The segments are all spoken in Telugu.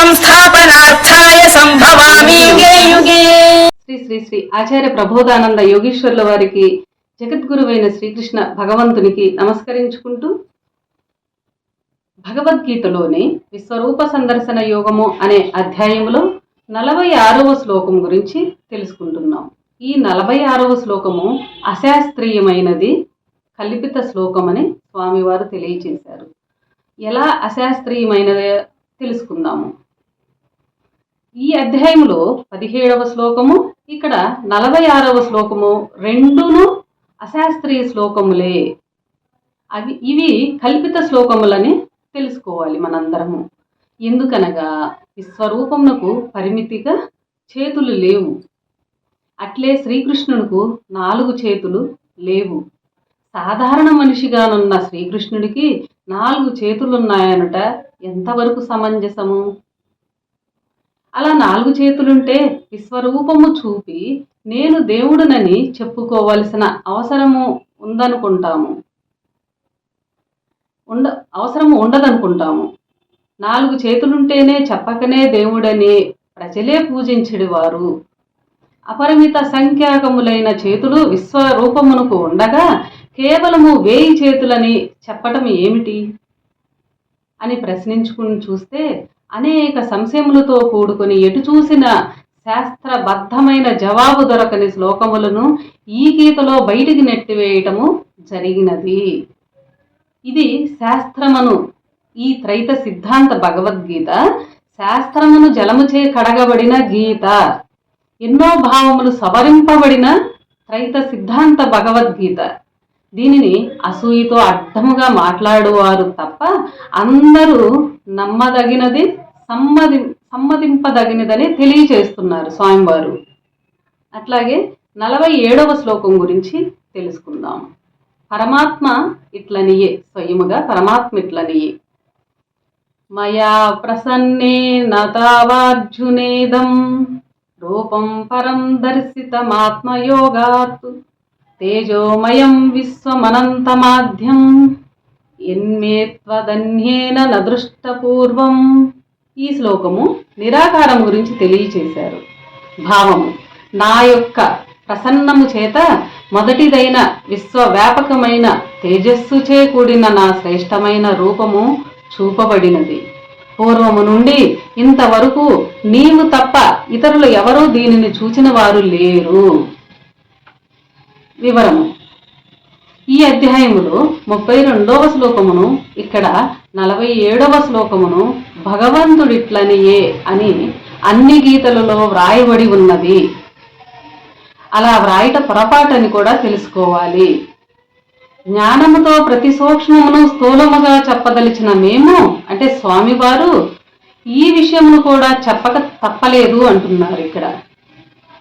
సంస్థాపనార్థాయ సంభవామి యుగే యుగే. శ్రీ శ్రీ శ్రీ ఆచార్య ప్రబోధానంద యోగీశ్వరుల వారికి, జగద్గురువైన శ్రీకృష్ణ భగవంతునికి నమస్కరించుకుంటూ, భగవద్గీతలోని విశ్వరూప సందర్శన యోగము అనే అధ్యాయములో 46వ శ్లోకం గురించి తెలుసుకుంటున్నాం. ఈ 46వ శ్లోకము అశాస్త్రీయమైనది, కల్పిత శ్లోకమని స్వామివారు తెలియచేశారు. ఎలా అశాస్త్రీయమైనది తెలుసుకుందాము. ఈ అధ్యాయంలో 17వ శ్లోకము, ఇక్కడ 46వ శ్లోకము రెండును అశాస్త్రీయ శ్లోకములే. ఇవి కల్పిత శ్లోకములని తెలుసుకోవాలి మనందరము. ఎందుకనగా విశ్వరూపమునకు పరిమితిగా చేతులు లేవు. అట్లే శ్రీకృష్ణునికి 4 చేతులు లేవు. సాధారణ మనిషిగానున్న శ్రీకృష్ణుడికి 4 చేతులున్నాయనుట ఎంతవరకు సమంజసము? అలా 4 చేతులుంటే విశ్వరూపము చూపి నేను దేవుడునని చెప్పుకోవలసిన అవసరము ఉండదనుకుంటాము. 4 చేతులుంటేనే చెప్పకనే దేవుడని ప్రజలే పూజించెడివారు. అపరిమిత సంఖ్యాకములైన చేతులు విశ్వరూపమునకు ఉండగా కేవలము 1000 చేతులని చెప్పటం ఏమిటి అని ప్రశ్నించుకుని చూస్తే అనేక సంశయములతో కూడుకొని ఎటు చూసిన శాస్త్రబద్ధమైన జవాబు దొరకని శ్లోకములను ఈ గీతలో బయటికి నెట్టివేయటము జరిగినది. ఇది శాస్త్రమును, ఈ త్రైత సిద్ధాంత భగవద్గీత శాస్త్రమును జలముచే కడగబడిన గీత, ఎన్నో భావములు సవరింపబడిన త్రైత సిద్ధాంత భగవద్గీత. దీనిని అసూయతో అడ్డముగా మాట్లాడువారు తప్ప అందరూ నమ్మదగినది, సమ్మతింపదగినదని తెలియచేస్తున్నారు స్వామివారు. అట్లాగే 47వ శ్లోకం గురించి తెలుసుకుందాం. పరమాత్మ ఇట్లనియే, స్వయముగా పరమాత్మ ఇట్లనియే, మయా ప్రసన్నేన తావార్జునేదం రూపం పరం దర్శితమాత్మయోగాత్ తేజోమయం విశ్వమనంతమాధ్యం ఎన్మేత్వదన్యేన నదృష్టపూర్వం. ఈ శ్లోకము నిరాకారం గురించి తెలియచేశారు. భావము, నా యొక్క ప్రసన్నము చేత మొదటిదైన విశ్వవ్యాపకమైన తేజస్సుచే కూడిన నా శ్రేష్టమైన రూపము చూపబడినది. పూర్వము నుండి ఇంతవరకు నీవు తప్ప ఇతరులు ఎవరూ దీనిని చూచిన వారు లేరు. వివరము, ఈ అధ్యాయములో 32వ శ్లోకమును, ఇక్కడ 47వ శ్లోకమును భగవంతుడిట్లనియే అని అన్ని గీతలలో వ్రాయబడి ఉన్నది. అలా వ్రాయట పొరపాటని కూడా తెలుసుకోవాలి. జ్ఞానముతో ప్రతి సూక్ష్మమును స్థూలముగా చెప్పదలిచిన మేము, అంటే స్వామివారు ఈ విషయమును కూడా చెప్పక తప్పలేదు అంటున్నారు. ఇక్కడ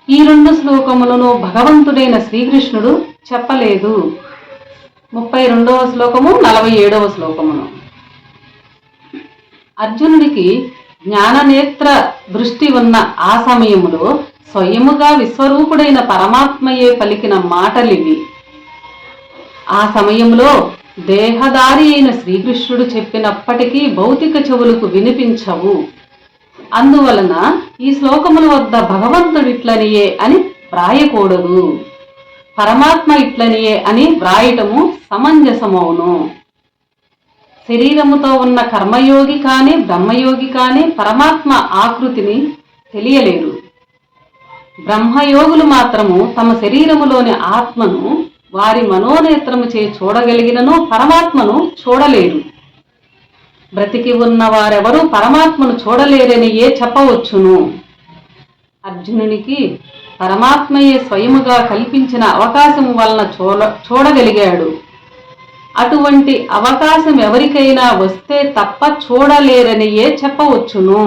ఈ 2 శ్లోకములను భగవంతుడైన శ్రీకృష్ణుడు చెప్పలేదు. 32వ శ్లోకము, 47వ శ్లోకమును. అర్జునుడికి జ్ఞాననేత్ర దృష్టి ఉన్న ఆ సమయములో స్వయముగా విశ్వరూపుడైన పరమాత్మయే పలికిన మాటలివి. ఆ సమయంలో దేహదారి అయిన శ్రీకృష్ణుడు చెప్పినప్పటికీ భౌతిక చెవులకు వినిపించవు. అందువలన ఈ శ్లోకముల వద్ద భగవంతుడిట్లనియే అని వ్రాయకూడదు, పరమాత్మ ఇట్లనియే అని వ్రాయటము సమంజసమవును. శరీరముతో ఉన్న కర్మయోగి కానీ బ్రహ్మయోగి కానీ పరమాత్మ ఆకృతిని తెలియలేరు. బ్రహ్మయోగులు మాత్రము తమ శరీరములోని ఆత్మను వారి మనోనేత్రము చే చూడగలిగినను పరమాత్మను చూడలేరు. బ్రతికి ఉన్న వారెవరూ పరమాత్మను చూడలేరని చెప్పవచ్చును. అర్జునునికి పరమాత్మయే స్వయముగా కల్పించిన అవకాశం వలన చూడగలిగాడు. అటువంటి అవకాశం ఎవరికైనా వస్తే తప్ప చూడలేరని చెప్పవచ్చును.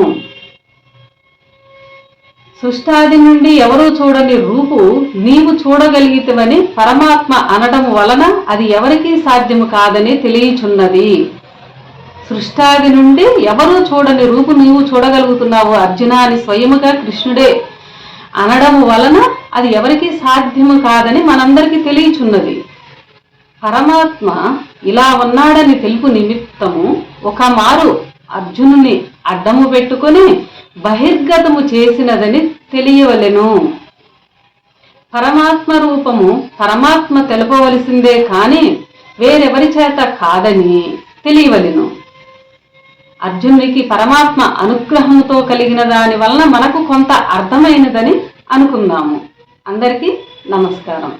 సృష్టాది నుండి ఎవరూ చూడని రూపు నీవు చూడగలిగితవని పరమాత్మ అనడం వలన అది ఎవరికీ సాధ్యము కాదని తెలియచున్నది. సృష్టాది నుండి ఎవరూ చూడని రూపు నీవు చూడగలుగుతున్నావు అర్జున అని స్వయముగా కృష్ణుడే అనడం వలన అది ఎవరికీ సాధ్యము కాదని మనందరికీ తెలియచున్నది. పరమాత్మ ఇలా ఉన్నాడని తెలుపు నిమిత్తము ఒక మారు అర్జునుని అడ్డము పెట్టుకుని బహిర్గతము చేసినదని తెలియవలెను. పరమాత్మ రూపము పరమాత్మ తెలపవలసిందే కాని వేరెవరి చేత కాదని తెలియవలెను. అర్జునునికి పరమాత్మ అనుగ్రహంతో కలిగిన దాని వలన మనకు కొంత అర్థమైనదని అనుకుందాము. అందరికీ నమస్కారం.